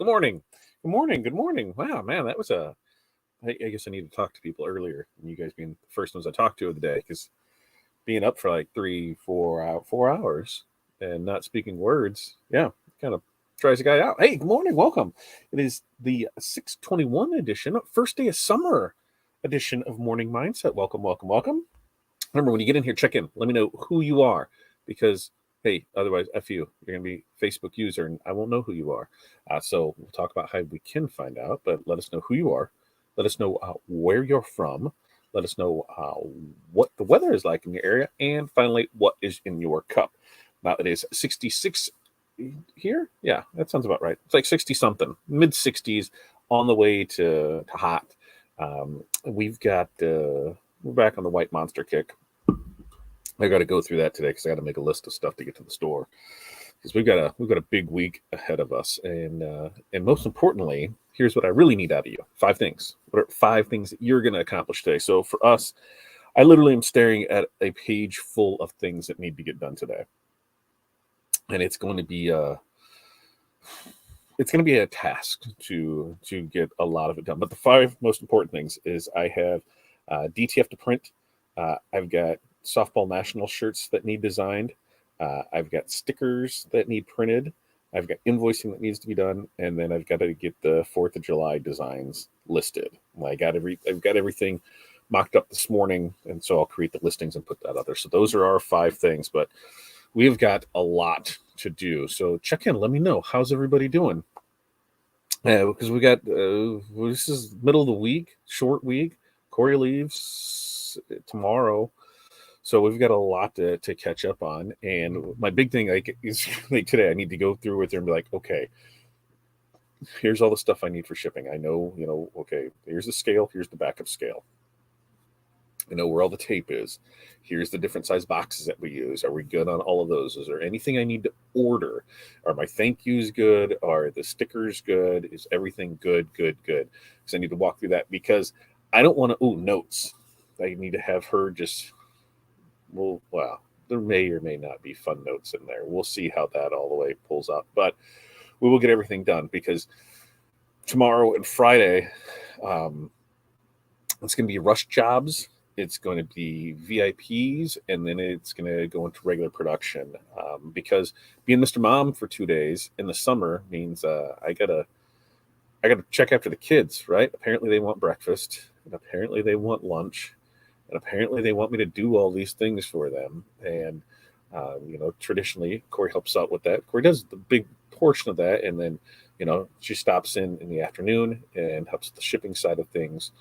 morning. Good morning. Good morning. Wow, man, that was a. I guess I need to talk to people earlier. And you guys being the first ones I talked to of the day, because being up for like 4 hours and not speaking words, yeah, kind of tries a guy out. Hey, good morning. Welcome. It is the 621 edition, first day of summer edition of Morning Mindset. Welcome, welcome, welcome. Remember, when you get in here, check in. Let me know who you are, because hey, otherwise, F you. You're going to be a Facebook user, and I won't know who you are. So we'll talk about how we can find out, but let us know who you are. Let us know where you're from. Let us know what the weather is like in your area, and finally, what is in your cup. Now it is 66 here. Yeah, that sounds about right. It's like 60 something, mid 60s, on the way to hot. We've got we're back on the white monster kick. I got to go through that today because I got to make a list of stuff to get to the store, because we've got a big week ahead of us, and most importantly, here's what I really need out of you: 5 things. What are 5 things that you're going to accomplish today? So for us, I literally am staring at a page full of things that need to get done today, and it's going to be a task to get a lot of it done. But the 5 most important things is I have DTF to print. I've got softball national shirts that need designed. I've got stickers that need printed. I've got invoicing that needs to be done, and then I've got to get the 4th of July designs listed. I've got everything mocked up this morning, and so I'll create the listings and put that out there. So those are our 5 things, but we've got a lot to do. So check in. Let me know, how's everybody doing? Because we got this is middle of the week, short week. Corey leaves tomorrow, so we've got a lot to catch up on. And my big thing is like today, I need to go through with her and be like, okay, here's all the stuff I need for shipping. I know, okay, here's the scale, here's the backup scale. I know where all the tape is. Here's the different size boxes that we use. Are we good on all of those? Is there anything I need to order? Are my thank yous good? Are the stickers good? Is everything good? Good. Because I need to walk through that, because I don't want to, notes. I need to have her just, well, wow, there may or may not be fun notes in there. We'll see how that all the way pulls up. But we will get everything done, because tomorrow and Friday, it's going to be rush jobs. It's going to be VIPs, and then it's going to go into regular production, because being Mr. Mom for 2 days in the summer means I gotta check after the kids, right? Apparently they want breakfast, and apparently they want lunch, and apparently they want me to do all these things for them. And traditionally Corey helps out with that. Corey does the big portion of that, and then she stops in the afternoon and helps with the shipping side of things.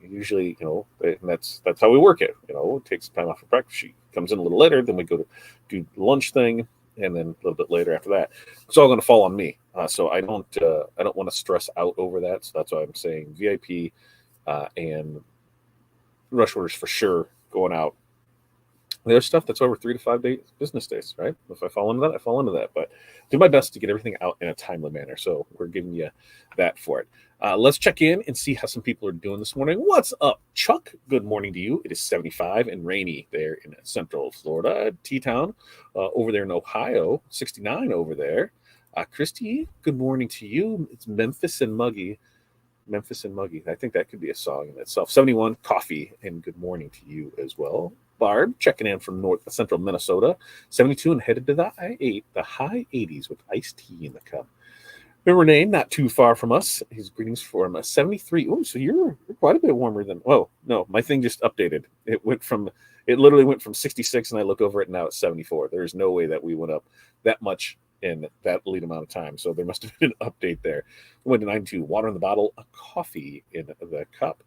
Usually, and that's how we work it. It takes time off for breakfast. She comes in a little later, then we go to do the lunch thing, and then a little bit later after that, it's all going to fall on me. So I don't want to stress out over that. So that's why I'm saying VIP and rush orders for sure going out. There's stuff that's over 3 to 5 business days, right? If I fall into that, I fall into that. But do my best to get everything out in a timely manner. So we're giving you that for it. Let's check in and see how some people are doing this morning. What's up, Chuck? Good morning to you. It is 75 and rainy there in Central Florida, T-Town. Over there in Ohio, 69 over there. Christy, good morning to you. It's Memphis and Muggy. I think that could be a song in itself. 71, coffee, and good morning to you as well. Barb checking in from central Minnesota, 72, and headed to the high 80s with iced tea in the cup. Renee, not too far from us. His greetings from 73. Oh, so you're quite a bit warmer than. Oh no, my thing just updated. It literally went from 66, and I look over it and now it's 74. There's no way that we went up that much in that lead amount of time. So there must have been an update there. Went to 92. Water in the bottle, a coffee in the cup.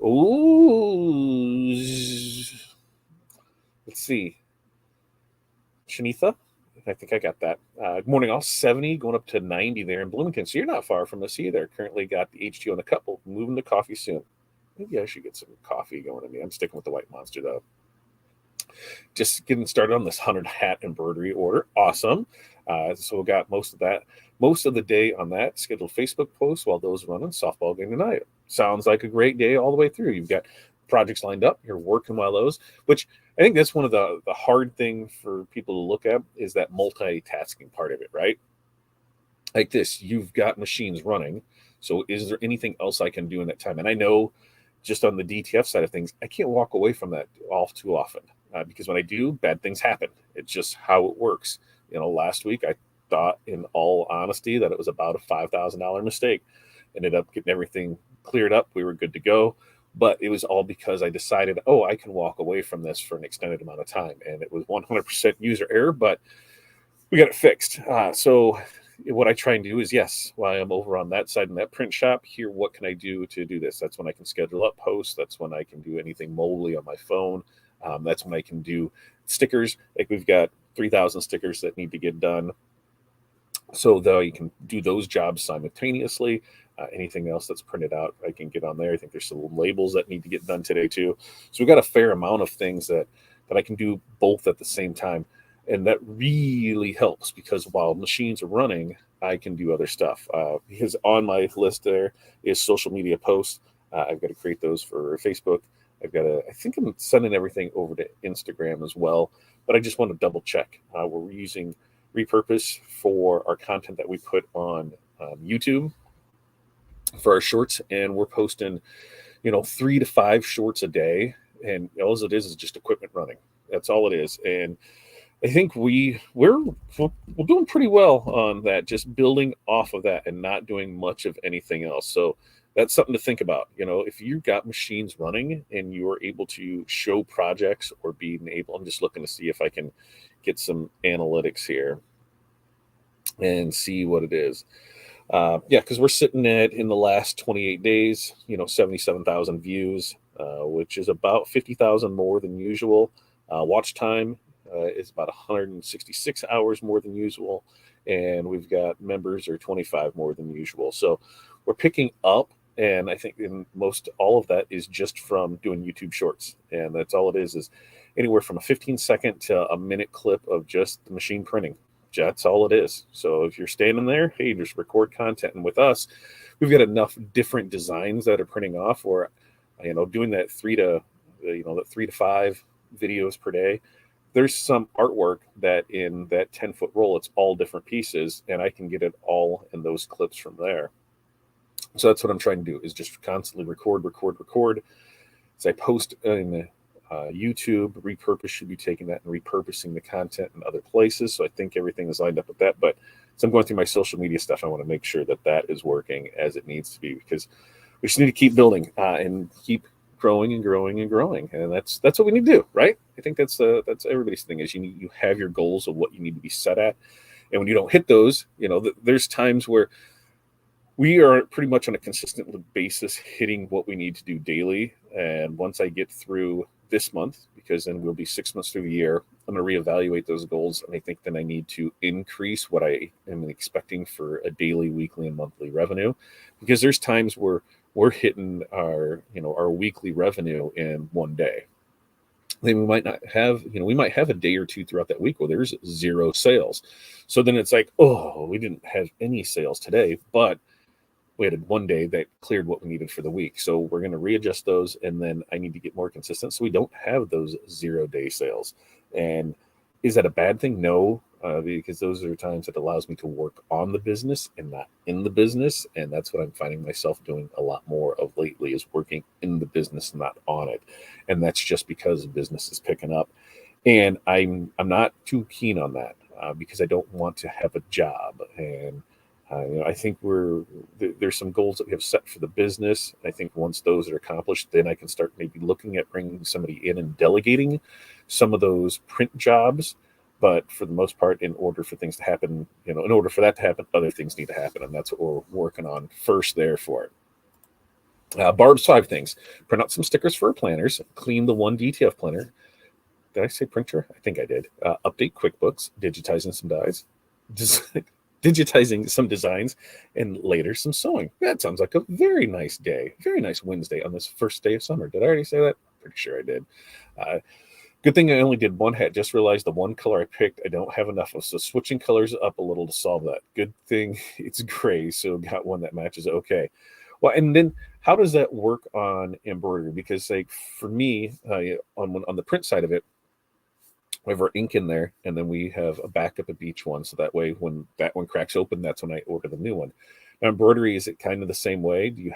Ooh. Let's see. Shanitha, I think I got that. Good morning, all. 70 going up to 90 there in Bloomington. So you're not far from us either. Currently got the H2 on the couple. Moving to coffee soon. Maybe I should get some coffee going in me. I'm sticking with the White Monster though. Just getting started on this 100 hat embroidery order. Awesome. So we got most of the day on that. Scheduled Facebook posts while those running. Softball game tonight. Sounds like a great day all the way through. You've got projects lined up. You're working while those, which I think that's one of the hard thing for people to look at, is that multitasking part of it, right? like this, you've got machines running. So is there anything else I can do in that time? And I know just on the DTF side of things, I can't walk away from that all too often because when I do, bad things happen. It's just how it works. Last week I thought, in all honesty, that it was about a $5,000 mistake. Ended up getting everything cleared up. We were good to go. But it was all because I decided, oh, I can walk away from this for an extended amount of time. And it was 100% user error, but we got it fixed. So what I try and do is, yes, while I'm over on that side in that print shop here, what can I do to do this? That's when I can schedule up posts. That's when I can do anything mobilely on my phone. That's when I can do stickers. Like we've got 3,000 stickers that need to get done. So though you can do those jobs simultaneously. Anything else that's printed out, I can get on there. I think there's some labels that need to get done today too. So we've got a fair amount of things that I can do both at the same time, and that really helps because while machines are running, I can do other stuff. Because on my list there is social media posts. I've got to create those for Facebook. I think I'm sending everything over to Instagram as well, but I just want to double check. We're using Repurpose for our content that we put on YouTube for our shorts, and we're posting 3 to 5 shorts a day, and all it is just equipment running. That's all it is. And I think we're doing pretty well on that, just building off of that and not doing much of anything else. So that's something to think about. If you've got machines running and you are able to show projects or being able, I'm just looking to see if I can get some analytics here and see what it is. Yeah, because we're sitting at, in the last 28 days, 77,000 views, which is about 50,000 more than usual. Watch time is about 166 hours more than usual. And we've got members are 25 more than usual. So we're picking up. And I think in most all of that is just from doing YouTube shorts. And that's all it is anywhere from a 15-second to a minute clip of just the machine printing. That's all it is. So if you're standing there, hey, just record content. And with us, we've got enough different designs that are printing off where, doing that 3 to 5 videos per day. There's some artwork that in that 10-foot roll, it's all different pieces, and I can get it all in those clips from there. So that's what I'm trying to do, is just constantly record. As I post in YouTube, Repurpose should be taking that and repurposing the content in other places. So I think everything is lined up with that. But as I'm going through my social media stuff, I want to make sure that that is working as it needs to be, because we just need to keep building and keep growing and growing and growing. And that's what we need to do, right? I think that's everybody's thing, is you have your goals of what you need to be set at. And when you don't hit those, there's times where we are pretty much on a consistent basis hitting what we need to do daily. And once I get through this month, because then we'll be 6 months through the year, I'm going to reevaluate those goals. And I think then I need to increase what I am expecting for a daily, weekly, and monthly revenue, because there's times where we're hitting our weekly revenue in one day. Then we might not have, we might have a day or two throughout that week where there's 0 sales. So then it's like, oh, we didn't have any sales today, but we had one day that cleared what we needed for the week. So we're going to readjust those, and then I need to get more consistent so we don't have those 0-day sales. And is that a bad thing? No, because those are times that allows me to work on the business and not in the business. And that's what I'm finding myself doing a lot more of lately, is working in the business, not on it. And that's just because the business is picking up. And I'm not too keen on that because I don't want to have a job. And I think there's some goals that we have set for the business. I think once those are accomplished, then I can start maybe looking at bringing somebody in and delegating some of those print jobs. But for the most part, in order for things to happen, in order for that to happen, other things need to happen. And that's what we're working on first there for it. Barb's 5 things: print out some stickers for our planners, clean the one DTF planner. Did I say printer? I think I did. Update QuickBooks, digitizing some dies. Digitizing some designs, and later some sewing. That sounds like a very nice day, very nice Wednesday on this first day of summer. Did I already say that? Pretty sure I did. Good thing I only did one hat. Just realized the one color I picked, I don't have enough of. So switching colors up a little to solve that. Good thing it's gray, so got one that matches. Okay. Well, and then how does that work on embroidery? Because like for me, on the print side of it, We have our ink in there, and then we have a backup of each one. So that way, when that one cracks open, that's when I order the new one. Now, embroidery, is it kind of the same way? Do you,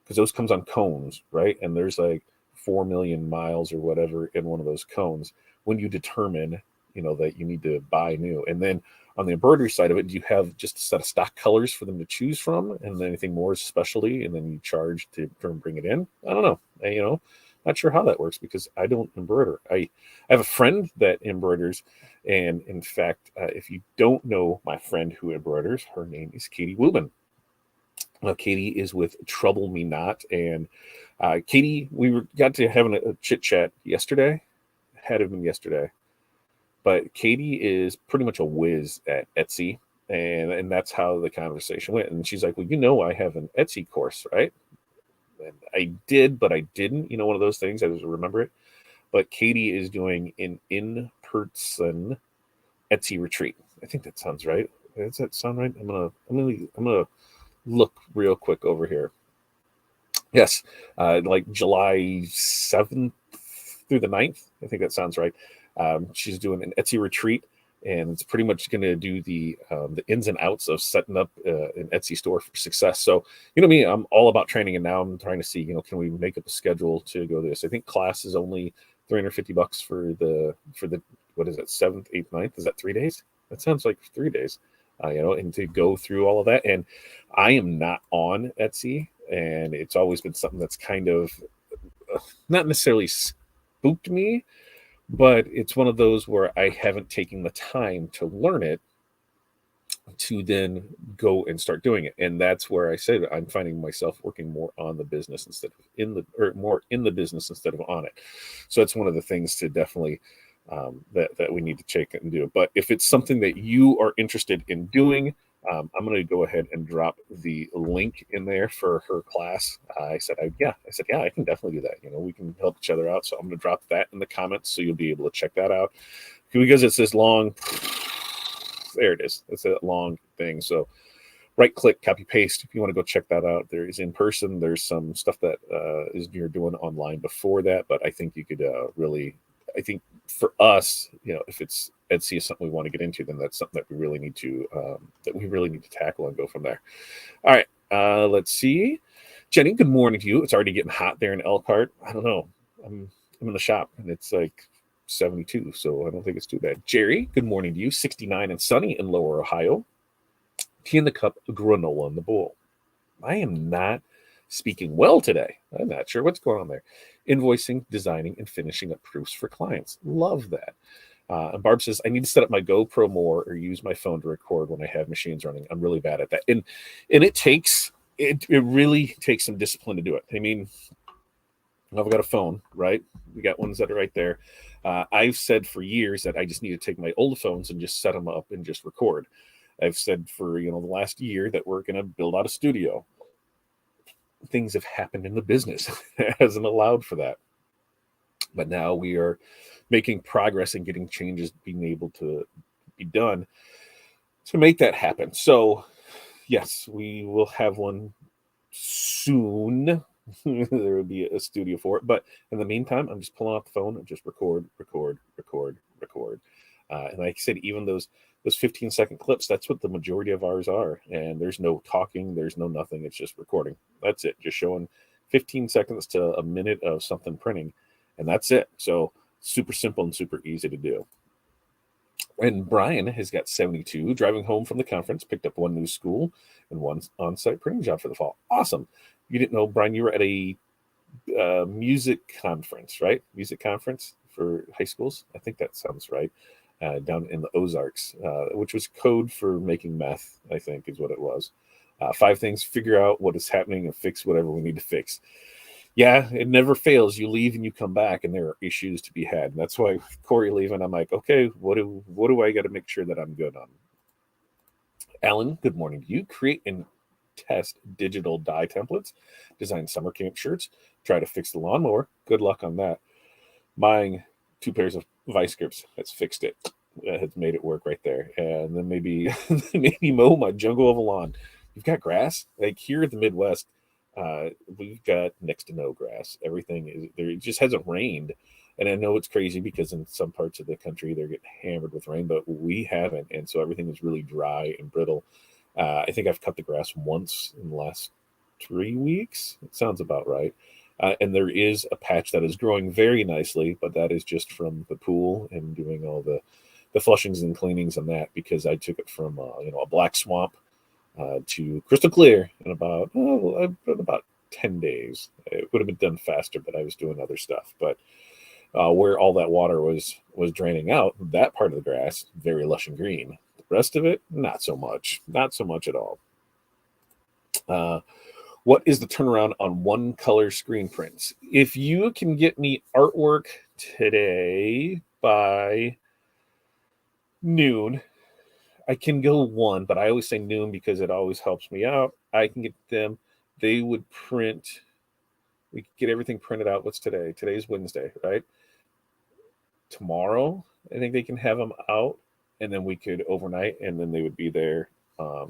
because those comes on cones, right? And there's like 4 million miles or whatever in one of those cones. When you determine, that you need to buy new, and then on the embroidery side of it, do you have just a set of stock colors for them to choose from, and then anything more is specialty, and then you charge to bring it in? I don't know. Not sure how that works because I don't embroider. I have a friend that embroiders, and in fact, if you don't know my friend who embroiders, her name is Katie Katie is with Trouble Me Not, and Katie, got to having a chit chat yesterday. Had it been yesterday, but Katie is pretty much a whiz at Etsy, and that's how the conversation went. And she's like, "Well, I have an Etsy course, right?" And I did, but I didn't. One of those things. I just remember it. But Katie is doing an in-person Etsy retreat. I think that sounds right. Does that sound right? I'm gonna look real quick over here. Yes, like July 7th through the 9th. I think that sounds right. She's doing an Etsy retreat, and it's pretty much going to do the ins and outs of setting up an Etsy store for success. So, me, I'm all about training, and now I'm trying to see, can we make up a schedule to go this? I think class is only $350 for the what is it, 7th, 8th, 9th? Is that 3 days? That sounds like 3 days. And to go through all of that. And I am not on Etsy, and it's always been something that's kind of not necessarily spooked me, but it's one of those where I haven't taken the time to learn it to then go and start doing it. And that's where I say that I'm finding myself working more on the business instead of more in the business instead of on it. So it's one of the things to definitely that we need to check and do. But if it's something that you are interested in doing, I'm going to go ahead and drop the link in there for her class. I said, yeah, I can definitely do that. We can help each other out. So I'm going to drop that in the comments so you'll be able to check that out. Because it's this long, there it is. It's a long thing. So right click, copy paste. If you want to go check that out, there is in person. There's some stuff that is you're doing online before that, but I think you could I think for us, if it's Etsy is something we want to get into, then that's something that we really need to tackle and go from there. All right, let's see. Jenny, good morning to you. It's already getting hot there in Elkhart. I don't know. I'm in the shop and it's like 72, so I don't think it's too bad. Jerry, good morning to you. 69 and sunny in Lower Ohio. Tea in the cup, granola in the bowl. I am not speaking well today. I'm not sure what's going on there. Invoicing, designing, and finishing up proofs for clients. Love that. And Barb says, I need to set up my GoPro more or use my phone to record when I have machines running. I'm really bad at that. And it really takes some discipline to do it. I mean, I've got a phone, right? We got ones that are right there. I've said for years that I just need to take my old phones and just set them up and just record. I've said for the last year that we're going to build out a studio. Things have happened in the business hasn't allowed for that, but now we are making progress and getting changes being able to be done to make that happen. So yes, we will have one soon. There will be a studio for it, but in the meantime, I'm just pulling out the phone and just record. And like I said, even those 15-second clips, that's what the majority of ours are. And there's no talking, there's no nothing. It's just recording. That's it. Just showing 15 seconds to a minute of something printing. And that's it. So super simple and super easy to do. And Brian has got 72, driving home from the conference, picked up one new school and one on-site printing job for the fall. Awesome. You didn't know, Brian, you were at a music conference, right? Music conference for high schools. I think that sounds right. Down in the Ozarks, which was code for making meth, I think is what it was. 5 things, figure out what is happening and fix whatever we need to fix. Yeah, it never fails. You leave and you come back and there are issues to be had. And that's why Corey leaving, I'm like, okay, what do I got to make sure that I'm good on? Alan, good morning to you. Create and test digital dye templates, design summer camp shirts, try to fix the lawnmower. Good luck on that. Buying 2 pairs of vice grips has fixed it. That has made it work right there. And then maybe mow my jungle of a lawn. You've got grass. Like here in the Midwest, we've got next to no grass. Everything is there. It just hasn't rained And I know it's crazy because in some parts of the country they're getting hammered with rain, but we haven't, and so everything is really dry and brittle. I think I've cut the grass once in the last 3 weeks. It sounds about right. And there is a patch that is growing very nicely, but that is just from the pool and doing all the flushings and cleanings on that, because I took it from a black swamp to crystal clear in about 10 days. It would have been done faster, but I was doing other stuff. But where all that water was draining out, that part of the grass very lush and green. The rest of it, not so much, not so much at all. Uh, what is the turnaround on one color screen prints? If you can get me artwork today by noon, I can go one, but I always say noon because it always helps me out. I can get them. They would print. We could get everything printed out. What's today? Today's Wednesday, right? Tomorrow, I think they can have them out, and then we could overnight, and then they would be there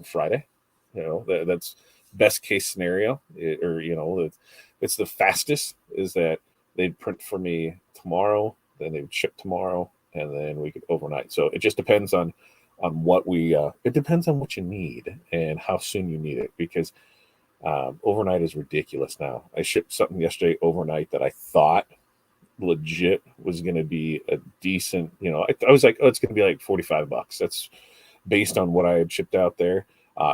Friday. That's best case scenario, it's the fastest is that they'd print for me tomorrow, then they would ship tomorrow, and then we could overnight. So it just depends on what it depends on what you need and how soon you need it, because overnight is ridiculous now. I shipped something yesterday overnight that I thought legit was going to be a decent, I was like, oh, it's going to be like $45. That's based on what I had shipped out there.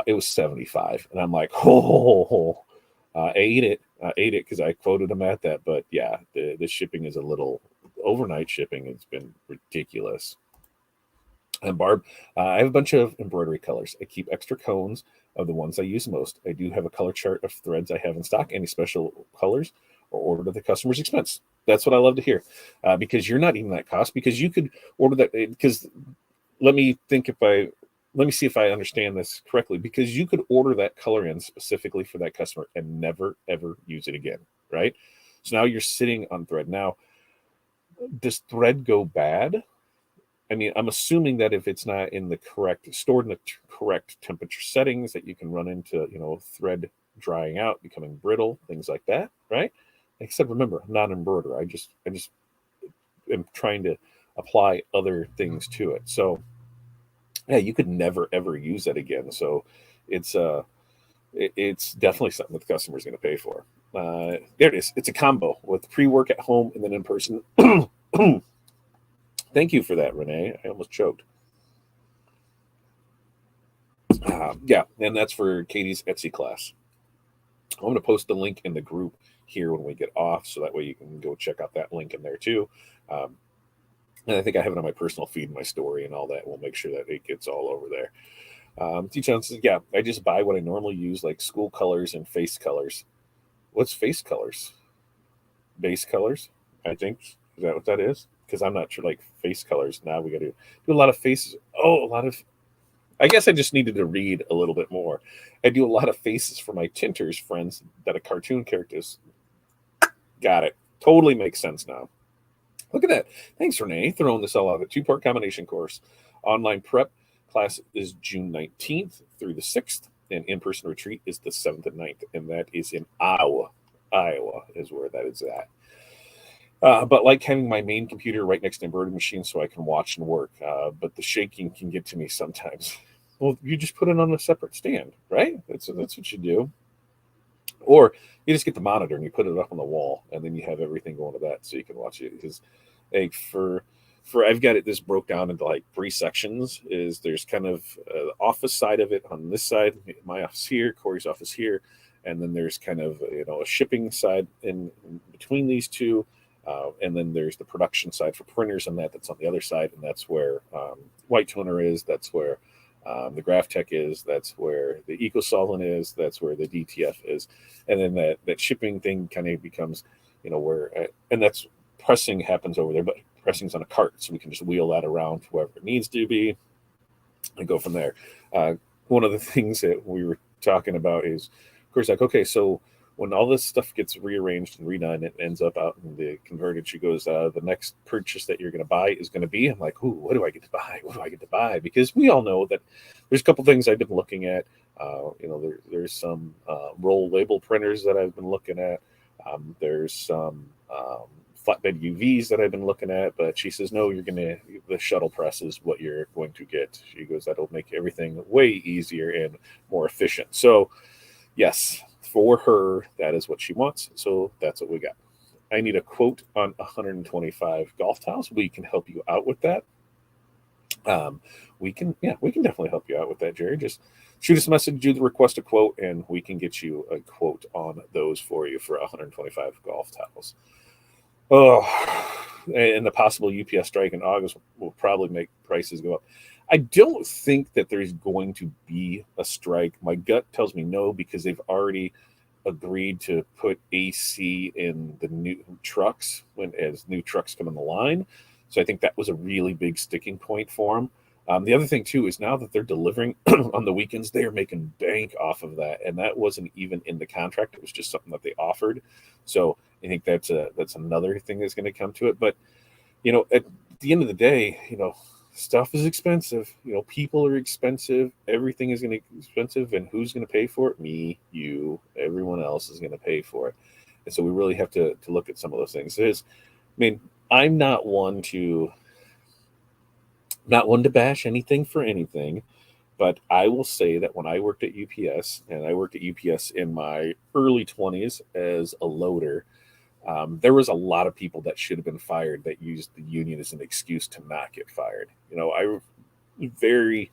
It was 75, and I'm like, I ate it because I quoted them at that. But yeah, the shipping is a little, overnight shipping has been ridiculous. And Barb, I have a bunch of embroidery colors. I keep extra cones of the ones I use most. I do have a color chart of threads I have in stock. Any special colors or ordered at the customer's expense. That's what I love to hear, because you're not even that cost, because you could order that. Because let me see if I understand this correctly, because you could order that color in specifically for that customer and never, ever use it again, right? So now you're sitting on thread. Now, does thread go bad? I mean, I'm assuming that if it's not stored in the correct temperature settings, that you can run into, thread drying out, becoming brittle, things like that, right? Except remember, I'm not an embroiderer. I just am trying to apply other things to it. So yeah, you could never ever use that again. So it's definitely something that the customer is going to pay for. There it is. It's a combo with pre-work at home and then in person. Thank you for that, Renee. I almost choked. Yeah, and that's for Katie's Etsy class. I'm going to post the link in the group here when we get off, so that way you can go check out that link in there too. And I think I have it on my personal feed, my story, and all that. We'll make sure that it gets all over there. T-Town says, yeah, I just buy what I normally use, like school colors and face colors. What's face colors? Base colors, I think. Is that what that is? Because I'm not sure, like face colors. Now we got to do a lot of faces. Oh, a lot of. I guess I just needed to read a little bit more. I do a lot of faces for my tinters friends that are cartoon characters. Got it. Totally makes sense now. Look at that. Thanks, Renee, throwing this all out. A two-part combination course. Online prep class is June 19th through the 6th, and in-person retreat is the 7th and 9th, and that is in Iowa. Iowa is where that is at. But like having my main computer right next to the embroidery machine so I can watch and work. But the shaking can get to me sometimes. Well, you just put it on a separate stand, right? That's what you do. Or you just get the monitor and you put it up on the wall, and then you have everything going to that so you can watch it. Because like for I've got this broke down into like 3 sections. Is there's kind of the office side of it on this side, my office here, Corey's office here, and then there's kind of a shipping side in between these two. And then there's the production side for printers, and that's on the other side, and that's where White Toner is. That's where the GraphTech is. That's where the EcoSolvent is. That's where the DTF is. And then that shipping thing kind of becomes, where, and that's pressing happens over there, but pressing's on a cart, so we can just wheel that around to wherever it needs to be and go from there. One of the things that we were talking about is, of course, like, okay, so when all this stuff gets rearranged and redone, it ends up out in the converted. She goes, the next purchase that you're going to buy is going to be. I'm like, ooh, what do I get to buy? What do I get to buy? Because we all know that there's a couple things I've been looking at. There's some roll label printers that I've been looking at. There's some flatbed UVs that I've been looking at, but she says, no, the shuttle press is what you're going to get. She goes, that'll make everything way easier and more efficient. So, yes, for her, that is what she wants. So that's what we got. I need a quote on 125 golf tiles. We can help you out with that. We can definitely help you out with that, Jerry. Just shoot us a message, do the request a quote, and we can get you a quote on those for you for 125 golf tiles. Oh, and the possible UPS strike in August will probably make prices go up. I don't think that there's going to be a strike. My gut tells me no, because they've already agreed to put AC in the new trucks as new trucks come on the line. So I think that was a really big sticking point for them. The other thing too is now that they're delivering on the weekends, they are making bank off of that, and that wasn't even in the contract. It was just something that they offered. So I think that's another thing that's going to come to it. But at the end of the day, stuff is expensive. People are expensive. Everything is going to be expensive, and who's going to pay for it? Me, you, everyone else is going to pay for it. And so we really have to look at some of those things. I'm not one to bash anything for anything, but I will say that when I worked at UPS, and I worked at UPS in my early 20s as a loader, there was a lot of people that should have been fired that used the union as an excuse to not get fired. I very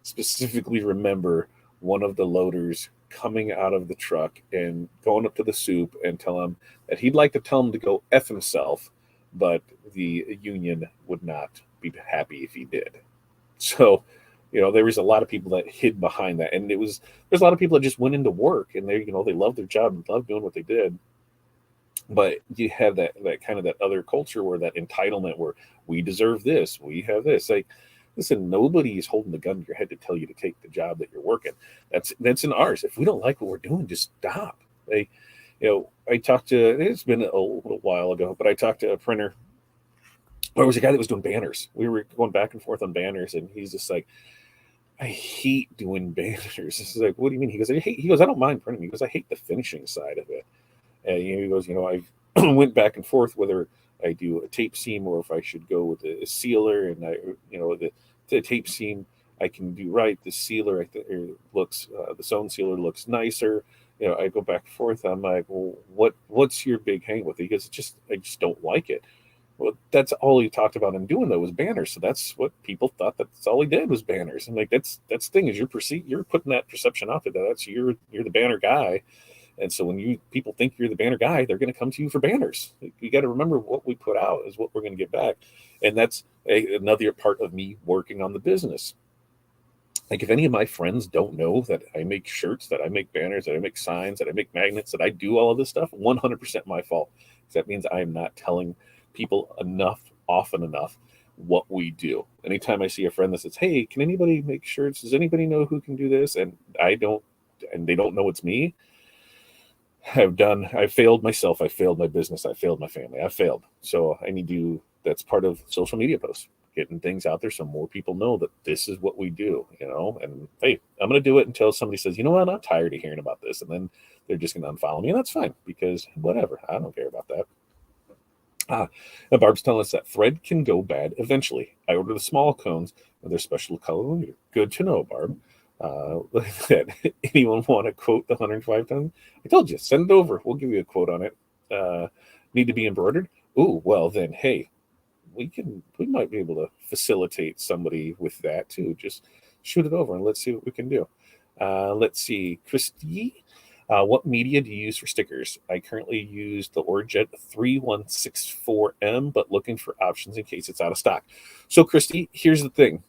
specifically remember one of the loaders coming out of the truck and going up to the soup and tell him that he'd like to tell him to go F himself, but the union would not be happy if he did. So, there was a lot of people that hid behind that. And there's a lot of people that just went into work and they loved their job and loved doing what they did. But you have that kind of that other culture where that entitlement, where we deserve this, we have this. Like, listen, nobody is holding the gun to your head to tell you to take the job that you're working. That's in ours. If we don't like what we're doing, just stop. I talked to, it's been a little while ago, but I talked to a printer. There was a guy that was doing banners. We were going back and forth on banners, and he's just like, I hate doing banners. This is like, what do you mean? He goes, I don't mind printing. He goes, I hate the finishing side of it. And he goes, I went back and forth whether I do a tape seam or if I should go with a sealer. And the tape seam I can do right. The sealer looks the sewn sealer looks nicer. I go back and forth. I'm like, well, what's your big hang with it? He goes, I just don't like it. Well, that's all he talked about him doing though was banners. So that's what people thought. That's all he did was banners. And like that's the thing is you're putting that perception out there that that's you're the banner guy. And so when people think you're the banner guy, they're going to come to you for banners. You got to remember what we put out is what we're going to get back. And that's another part of me working on the business. Like if any of my friends don't know that I make shirts, that I make banners, that I make signs, that I make magnets, that I do all of this stuff, 100% my fault. That means I am not telling people often enough what we do. Anytime I see a friend that says, hey, can anybody make shirts? Does anybody know who can do this? And they don't know it's me. I failed myself. I failed my business. I failed my family. I failed. So I need to, that's part of social media posts, getting things out there so more people know that this is what we do, and hey, I'm going to do it until somebody says, what, I'm tired of hearing about this. And then they're just going to unfollow me. And that's fine because whatever, I don't care about that. And Barb's telling us that thread can go bad eventually. I ordered the small cones with their special color. Good to know, Barb. Anyone want to quote the 105 ton? I told you, send it over. We'll give you a quote on it. Need to be embroidered? Ooh, well then, hey, we might be able to facilitate somebody with that too. Just shoot it over and let's see what we can do. Let's see, Christy. What media do you use for stickers? I currently use the Orjet 3164M, but looking for options in case it's out of stock. So, Christy, here's the thing.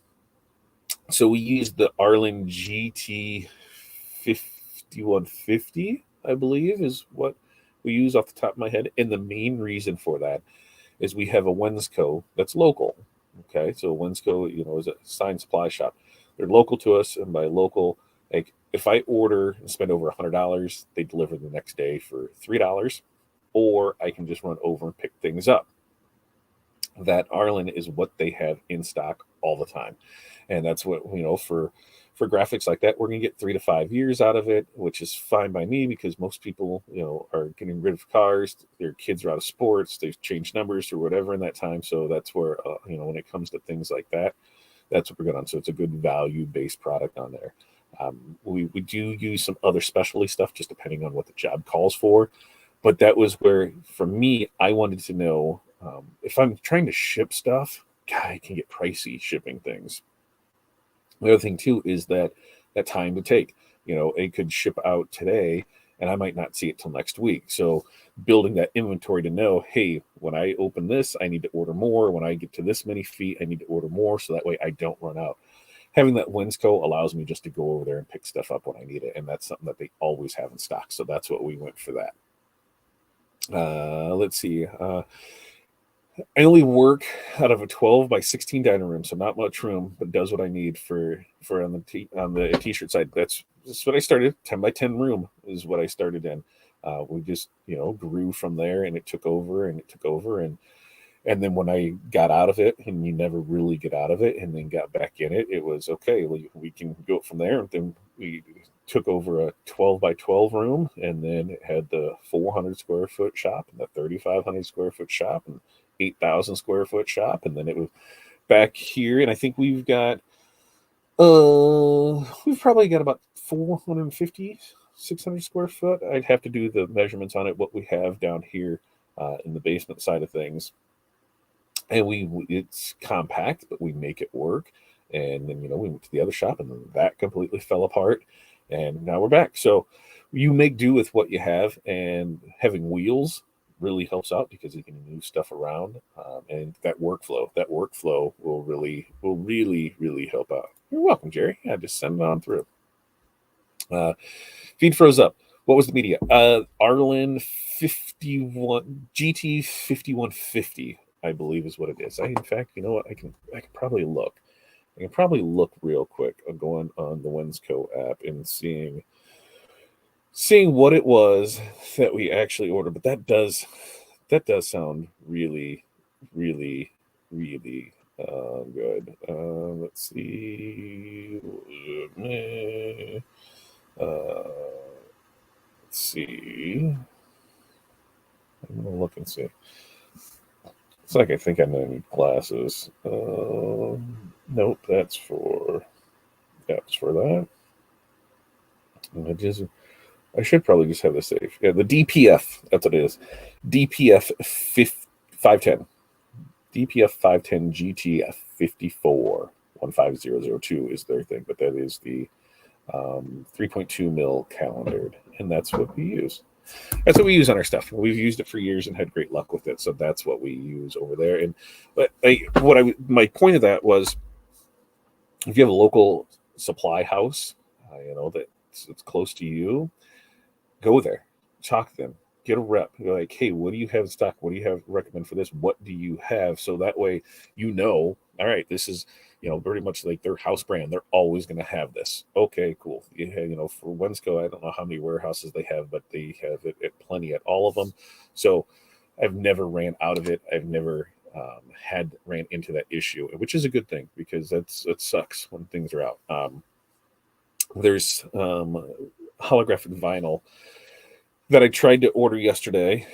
So we use the Arlen GT 5150, I believe, is what we use off the top of my head. And the main reason for that is we have a Wensco that's local. Okay, so Wensco, is a sign supply shop. They're local to us, and by local, like if I order and spend over $100, they deliver the next day for $3, or I can just run over and pick things up. That Arlen is what they have in stock all the time. And that's what, for for graphics like that, we're going to get 3 to 5 years out of it, which is fine by me because most people, are getting rid of cars. Their kids are out of sports. They've changed numbers or whatever in that time. So that's where, when it comes to things like that, that's what we're good on. So it's a good value-based product on there. We do use some other specialty stuff just depending on what the job calls for. But that was where, for me, I wanted to know if I'm trying to ship stuff, God, it can get pricey shipping things. The other thing too is that time to take. It could ship out today, and I might not see it till next week. So building that inventory to know, hey, when I open this, I need to order more. When I get to this many feet, I need to order more, so that way I don't run out. Having that Wensco allows me just to go over there and pick stuff up when I need it, and that's something that they always have in stock. So that's what we went for that. Let's see. I only work out of a 12 by 16 dining room, so not much room, but does what I need for on the t-shirt side. That's what I started. 10 by 10 room is what I started in. We just grew from there, and it took over and then when I got out of it, and you never really get out of it, and then got back in it, it was okay. We can go from there. And then we took over a 12 by 12 room, and then it had the 400 square foot shop and the 3,500 square foot shop and 8,000 square foot shop. And then it was back here. And I think we've probably got about 450, 600 square foot. I'd have to do the measurements on it, what we have down here in the basement side of things. And it's compact, but we make it work. And then, we went to the other shop, and then that completely fell apart. And now we're back. So you make do with what you have, and having wheels really helps out because you can move stuff around. And that workflow will really, really help out. You're welcome, Jerry. Yeah, just send it on through. Feed froze up. What was the media? Arlen 51 GT 5150. I believe is what it is. In fact, you know what? I can probably look. I can probably look real quick. I'm going on the Wensco app and seeing what it was that we actually ordered. But that does sound really, really, really good. Let's see. Let's see. I'm gonna look and see. It's like I think I need glasses. Nope, that's for that. I should probably just have the safe. Yeah, the DPF. That's what it is. DPF 510. DPF 510 GTF 54 15002 is their thing, but that is the 3.2 mil calendared, and that's what we use. That's what we use on our stuff. We've used it for years and had great luck with it. So that's what we use over there. And my point of that was, if you have a local supply house, that's close to you, go there, talk to them, get a rep. You're like, hey, what do you have in stock? What do you have recommend for this? What do you have? So that way, all right, this is, pretty much like their house brand. They're always going to have this. Okay, cool. For Wensco, I don't know how many warehouses they have, but they have it at plenty at all of them. So I've never ran out of it. I've never ran into that issue, which is a good thing because it sucks when things are out. There's holographic vinyl that I tried to order yesterday,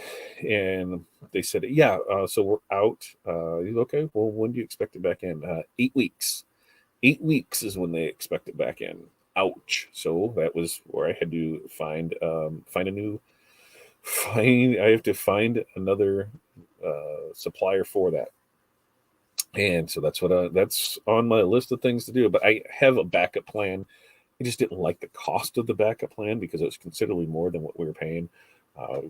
and they said, yeah, so we're out. Okay, well, when do you expect it back in? 8 weeks. 8 weeks is when they expect it back in. Ouch. So that was where I had to find I have to find another supplier for that. And so that's that's on my list of things to do. But I have a backup plan. I just didn't like the cost of the backup plan because it was considerably more than what we were paying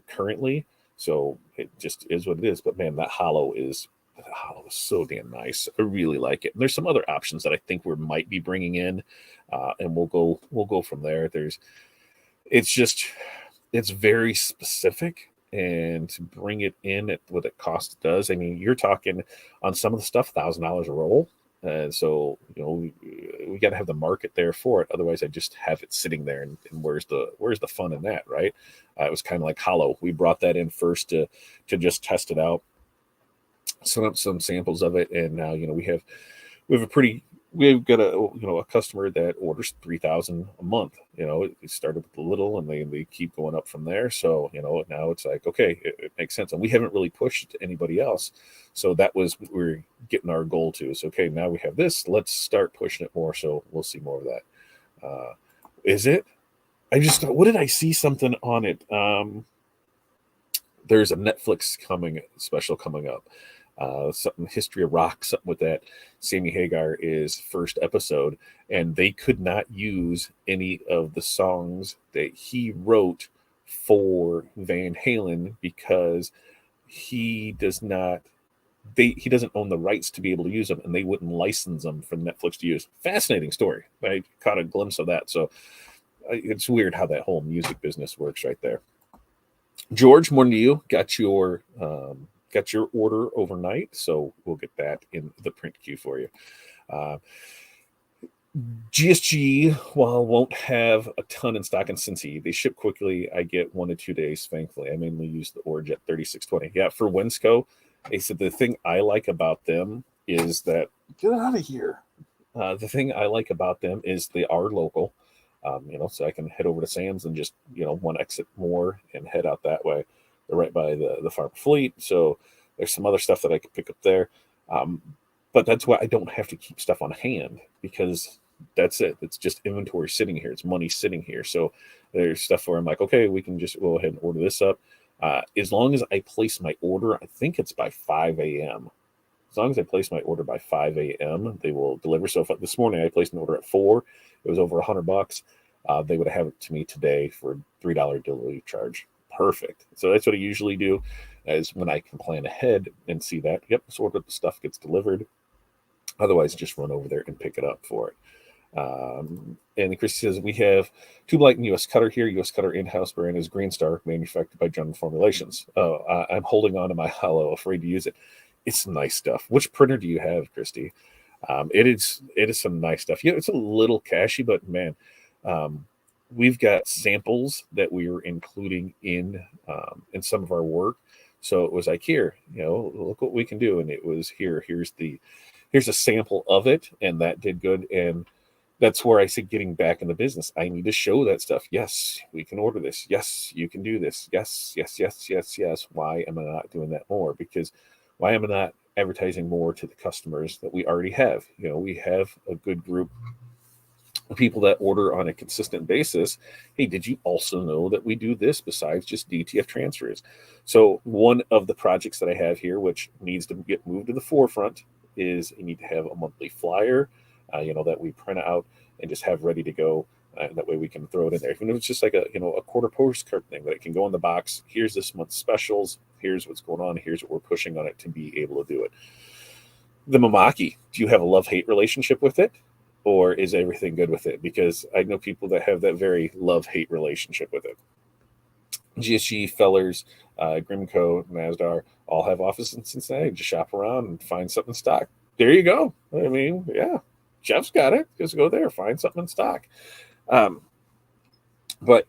currently. So it just is what it is. But man, that hollow is so damn nice. I really like it. And there's some other options that I think we might be bringing in, and we'll go from there. It's very specific, and to bring it in at what it cost does. I mean, you're talking on some of the stuff $1,000 a roll. And so, we got to have the market there for it. Otherwise, I just have it sitting there, and where's the fun in that, right? It was kind of like hollow. We brought that in first to just test it out, set up some samples of it, and now we have a pretty we've got a customer that orders 3,000 a month. It started with a little, and they keep going up from there. So now it's like, okay, it makes sense, and we haven't really pushed anybody else. So that was what we're getting our goal to. Is okay. Now we have this. Let's start pushing it more. So we'll see more of that. Is it? I just what did I see something on it? There's a Netflix coming special coming up. Something History of Rock, something with that. Sammy Hagar is first episode, and they could not use any of the songs that he wrote for Van Halen because he does not. He doesn't own the rights to be able to use them, and they wouldn't license them for Netflix to use. Fascinating story. I caught a glimpse of that, so it's weird how that whole music business works right there. George, morning to you. Got your order overnight, so we'll get that in the print queue for you. Uh, GSG, while won't have a ton in stock in Cincy, they ship quickly. I get 1 to 2 days, thankfully. I mainly use the Orjet 3620. Yeah, for Wensco, they said the thing I like about them is that get out of here. The thing I like about them is they are local. So I can head over to Sam's and just one exit more and head out that way. They're right by the Farm Fleet, so there's some other stuff that I could pick up there. But that's why I don't have to keep stuff on hand because that's it. It's just inventory sitting here. It's money sitting here. So there's stuff where I'm like, okay, we can just go ahead and order this up. As long as I place my order, I think it's by 5 a.m. As long as I place my order by 5 a.m., they will deliver. So if this morning I placed an order at 4, it was over $100. They would have it to me today for $3 delivery charge. Perfect. So that's what I usually do, is when I can plan ahead and see that, yep, sort of the stuff gets delivered. Otherwise, just run over there and pick it up for it. And Chris says, we have Tube Light and US Cutter here. US Cutter in-house brand is Green Star, manufactured by General Formulations. Oh, I'm holding on to my Hollow, afraid to use it. It's nice stuff. Which printer do you have, Christy? It is some nice stuff. It's a little cashy, but man, we've got samples that we were including in some of our work. So it was like, here, look what we can do, and it was here. Here's a sample of it, and that did good. And that's where I said, getting back in the business, I need to show that stuff. Yes, we can order this. Yes, you can do this. Yes, yes, yes, yes, yes. Why am I not doing that more? Because why am I not advertising more to the customers that we already have? We have a good group of people that order on a consistent basis. Hey, did you also know that we do this besides just DTF transfers? So one of the projects that I have here, which needs to get moved to the forefront, is you need to have a monthly flyer, that we print out and just have ready to go. That way we can throw it in there. Even if it's just like a quarter postcard thing that it can go in the box. Here's this month's specials. Here's what's going on. Here's what we're pushing on it to be able to do it. The Mamaki, do you have a love-hate relationship with it? Or is everything good with it? Because I know people that have that very love-hate relationship with it. GSG, Fellers, Grimco, Masdar all have offices in Cincinnati. Just shop around and find something in stock. There you go. I mean, yeah, Jeff's got it. Just go there, find something in stock. But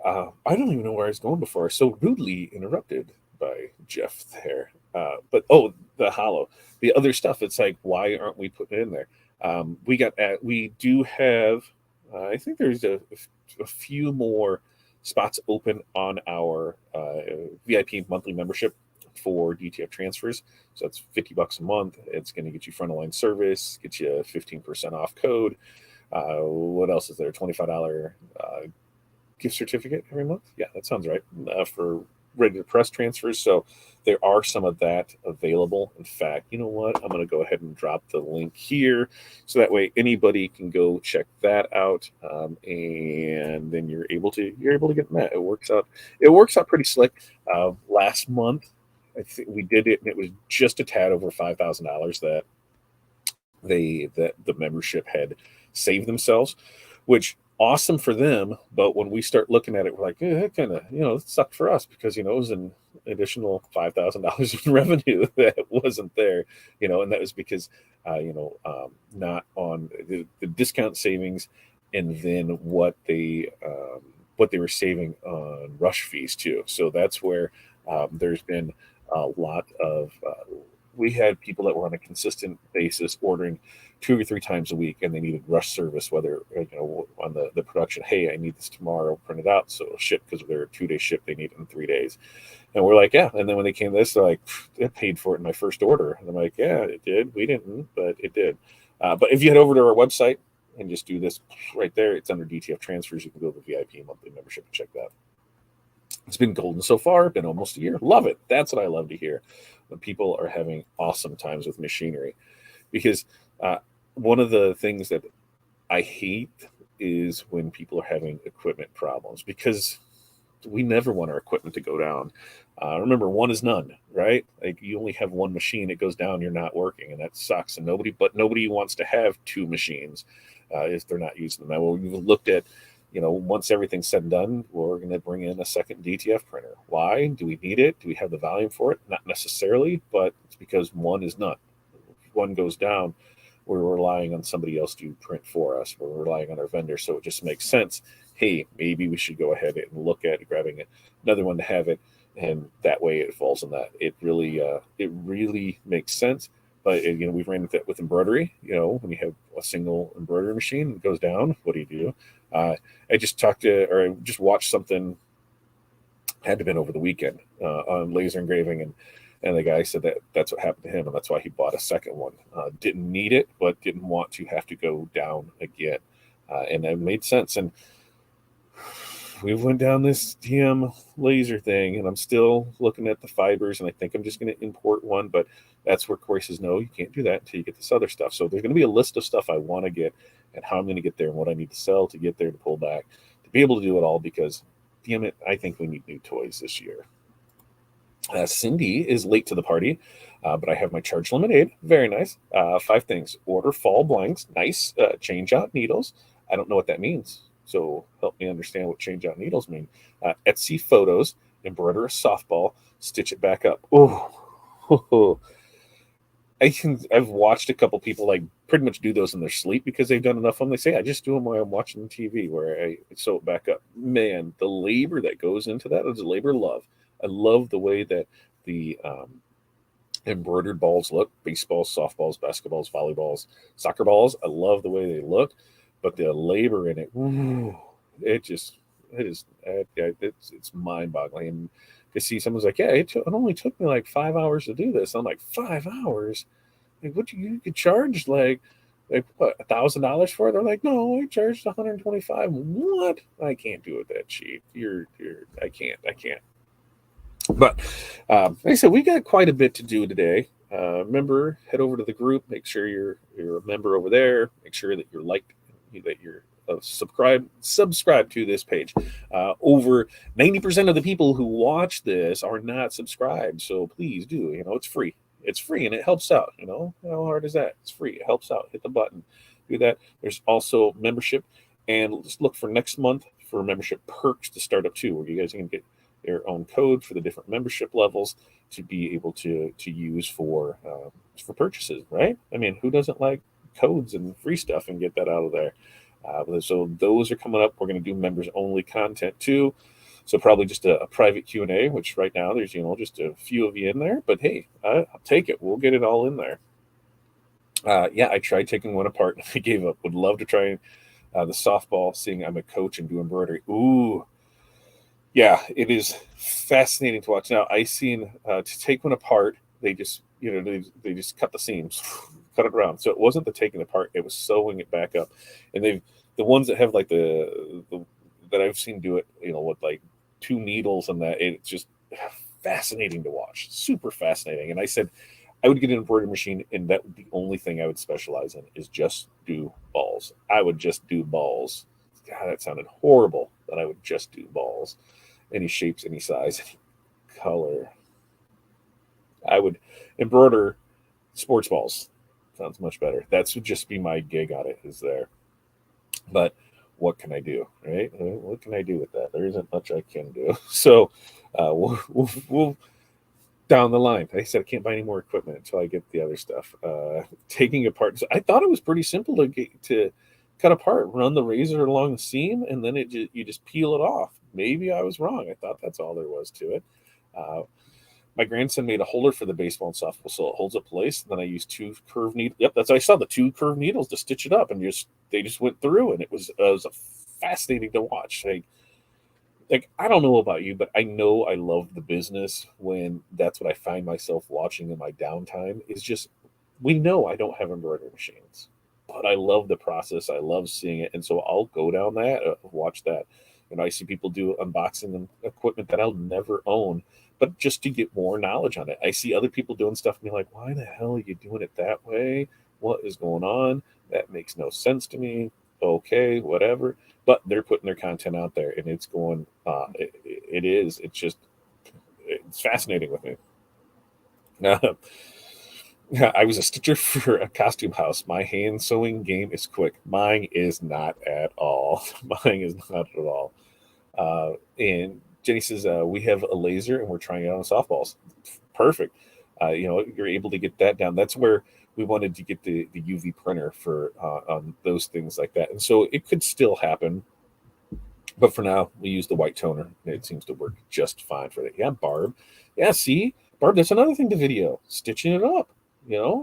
I don't even know where I was going before. So rudely interrupted by Jeff there. But the Hollow, the other stuff. It's like, why aren't we putting it in there? We do have. I think there's a few more spots open on our VIP monthly membership for DTF transfers. So that's $50 a month. It's going to get you front of line service, get you a 15% off code. What else is there? $25 gift certificate every month. Yeah, that sounds right. For ready to press transfers. So there are some of that available. In fact, you know what? I'm going to go ahead and drop the link here, so that way anybody can go check that out, and then you're able to get that. It works out pretty slick. Last month, I think we did it, and it was just a tad over $5,000 that the membership had saved themselves, which awesome for them. But when we start looking at it, we're like, it kind of, it sucked for us because, it was an additional $5,000 in revenue that wasn't there, and that was because, not on the discount savings, and then what they were saving on rush fees too. So that's where there's been a lot of we had people that were on a consistent basis ordering 2 or 3 times a week, and they needed rush service, whether on the production, hey, I need this tomorrow, print it out so it'll ship, because they're a 2-day ship, they need it in 3 days. And we're like, yeah. And then when they came to this, they're like, it paid for it in my first order. And I'm like, yeah, it did. We didn't, but it did. But if you head over to our website and just do this right there, it's under DTF transfers. You can go to the VIP monthly membership and check that. It's been golden so far. Been almost a year. Love it. That's what I love to hear, when people are having awesome times with machinery. Because one of the things that I hate is when people are having equipment problems, because we never want our equipment to go down. Remember, one is none, right? Like, you only have one machine, it goes down, you're not working, and that sucks. And nobody wants to have 2 machines if they're not using them. Now, we've looked at, once everything's said and done, we're going to bring in a second DTF printer. Why? Do we need it? Do we have the volume for it? Not necessarily, but it's because one is none. If one goes down, we're relying on somebody else to print for us. We're relying on our vendor, so it just makes sense. Hey, maybe we should go ahead and look at grabbing another one to have it, and that way it falls on that. It really makes sense. But we've ran with it with embroidery. When you have a single embroidery machine, it goes down. What do? I just watched something. Had to have been over the weekend on laser engraving, and the guy said that's what happened to him, and that's why he bought a second one. Didn't need it, but didn't want to have to go down again, and that made sense. And we went down this TM laser thing, and I'm still looking at the fibers, and I think I'm just going to import one, but that's where Corey says, no, you can't do that until you get this other stuff. So there's going to be a list of stuff I want to get, and how I'm going to get there, and what I need to sell to get there, to pull back, to be able to do it all, because, damn it, I think we need new toys this year. Cindy is late to the party, but I have my charge lemonade. Very nice. 5 things. Order fall blanks. Nice. Change out needles. I don't know what that means, so help me understand what change out needles mean. Etsy photos. Embroider a softball. Stitch it back up. Oh, I've watched a couple people like pretty much do those in their sleep, because they've done enough of them. They say, I just do them while I'm watching TV, where I sew it back up. Man, the labor that goes into that is a labor of love. I love the way that the embroidered balls look: baseballs, softballs, basketballs, volleyballs, soccer balls. I love the way they look, but the labor in it, it's mind boggling. And to see someone's like, yeah, it only took me like 5 hours to do this. I'm like, 5 hours? Like, what, you could charge like what, $1,000 for it? They're like, no, I charged $125. What? I can't do it that cheap. I can't. But like I said, we got quite a bit to do today. Remember, head over to the group. Make sure you're a member over there. Make sure that you're that you're subscribe to this page. Over 90% of the people who watch this are not subscribed, so please do. It's free. It's free, and it helps out. How hard is that? It's free. It helps out. Hit the button. Do that. There's also membership, and just look for next month for membership perks to start up too, where you guys can get their own code for the different membership levels to be able to use for purchases, right? I mean, who doesn't like codes and free stuff, and get that out of there? So those are coming up. We're going to do members only content too. So probably just a private Q&A, which right now there's just a few of you in there, but hey, I'll take it. We'll get it all in there. I tried taking one apart and I gave up. Would love to try the softball, seeing I'm a coach and do embroidery. Ooh. Yeah, it is fascinating to watch. Now, I seen to take one apart, they just they just cut the seams, cut it around. So it wasn't the taking it apart; it was sewing it back up. And the ones that have like the that I've seen do it, with like 2 needles and that, it's just fascinating to watch. Super fascinating. And I said I would get an embroidery machine, and that the only thing I would specialize in is just do balls. I would just do balls. God, that sounded horrible. That I would just do balls. Any shapes, any size, any color. I would embroider sports balls. Sounds much better. That would just be my gig on it, is there. But what can I do, right? What can I do with that? There isn't much I can do. So we'll down the line. Like I said, I can't buy any more equipment until I get the other stuff. Taking apart. So I thought it was pretty simple to cut apart, run the razor along the seam, and then you just peel it off. Maybe I was wrong. I thought that's all there was to it. My grandson made a holder for the baseball and softball, so it holds it place. And then I used 2 curved needles. Yep, that's what I saw, the 2 curved needles to stitch it up, and they just went through, and it was fascinating to watch. Like I don't know about you, but I know I love the business when that's what I find myself watching in my downtime. Is just we know I don't have embroidery machines, but I love the process. I love seeing it, and so I'll go down that, watch that. I see people do unboxing and equipment that I'll never own, but just to get more knowledge on it. I see other people doing stuff and be like, why the hell are you doing it that way? What is going on? That makes no sense to me. Okay, whatever. But they're putting their content out there, and it's going. It is. It's fascinating with me. I was a stitcher for a costume house. My hand sewing game is quick. Mine is not at all. Mine is not at all. And Jenny says, we have a laser and we're trying it on softballs. Perfect. You're able to get that down. That's where we wanted to get the UV printer for on those things like that. And so it could still happen. But for now, we use the white toner. It seems to work just fine for that. Yeah, Barb. Yeah, see? Barb, that's another thing to video. Stitching it up.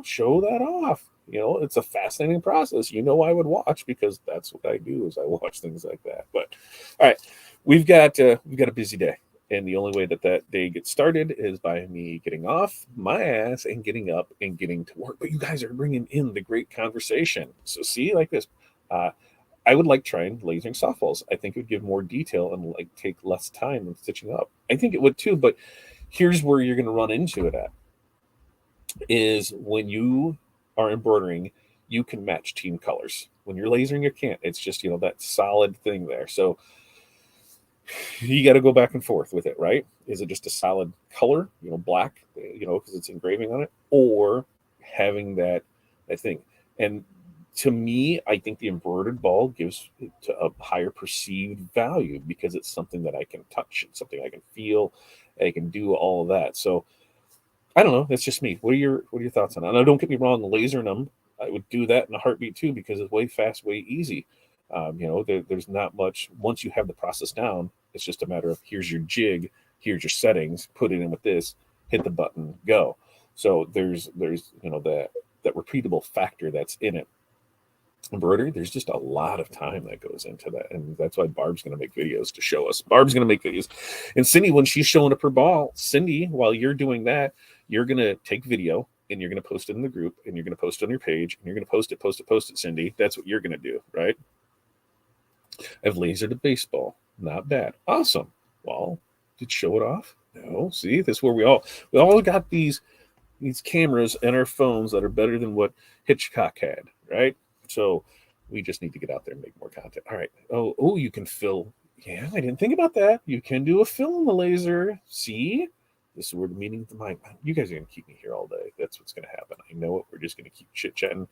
Show that off. It's a fascinating process. I would watch because that's what I do is I watch things like that. But all right, we've got a busy day, and the only way that day gets started is by me getting off my ass and getting up and getting to work. But you guys are bringing in the great conversation. So see, like this, I would like trying lasering softballs. I think it would give more detail and like take less time than stitching up. I think it would too. But here's where you're going to run into it at. Is when you are embroidering, you can match team colors. When you're lasering, you can't. It's just, that solid thing there. So you got to go back and forth with it, right? Is it just a solid color, black, because it's engraving on it, or having that thing? And to me, I think the embroidered ball gives it a higher perceived value because it's something that I can touch. It's something I can feel. I can do all of that. So I don't know. That's just me. What are your thoughts on that? Now, don't get me wrong. Lasering them, I would do that in a heartbeat too because it's way fast, way easy. There's not much. Once you have the process down, it's just a matter of here's your jig, here's your settings, put it in with this, hit the button, go. So there's that repeatable factor that's in it. Embroidery, there's just a lot of time that goes into that, and that's why Barb's going to make videos to show us. Barb's going to make videos, and Cindy, when she's showing up her ball, Cindy, while you're doing that, you're going to take video and you're going to post it in the group, and you're going to post it on your page, and you're going to post it, Cindy. That's what you're going to do, right? I've lasered a baseball. Not bad. Awesome. Well, did show it off? No. See, that's where we all got these cameras and our phones that are better than what Hitchcock had, right? So we just need to get out there and make more content. All right. Oh, you can fill. Yeah, I didn't think about that. You can do a fill in the laser. See? This is where the meeting of the mind. You guys are going to keep me here all day. That's what's going to happen. I know it. We're just going to keep chit-chatting.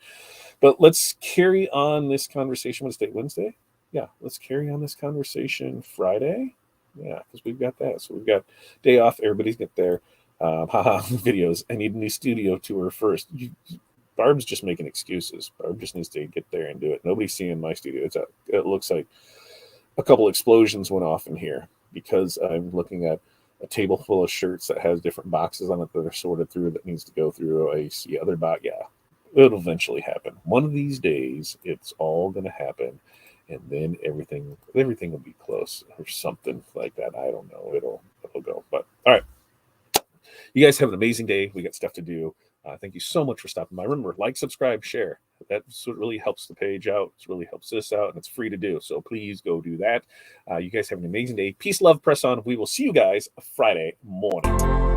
But let's carry on this conversation. Wednesday? Yeah, let's carry on this conversation Friday. Yeah, because we've got that. So we've got day off. Everybody's get their videos. I need a new studio tour first. Barb's just making excuses. Barb just needs to get there and do it. Nobody's seeing my studio. It looks like a couple explosions went off in here because I'm looking at a table full of shirts that has different boxes on it that are sorted through that needs to go through. I see other box. Yeah, it'll eventually happen. One of these days, it's all going to happen, and then everything will be close or something like that. I don't know. It'll go. But all right, you guys have an amazing day. We got stuff to do. Thank you so much for stopping by. Remember, like, subscribe, share. That's what really helps the page out. It really helps us out, and it's free to do. So please go do that. You guys have an amazing day. Peace, love, press on. We will see you guys Friday morning.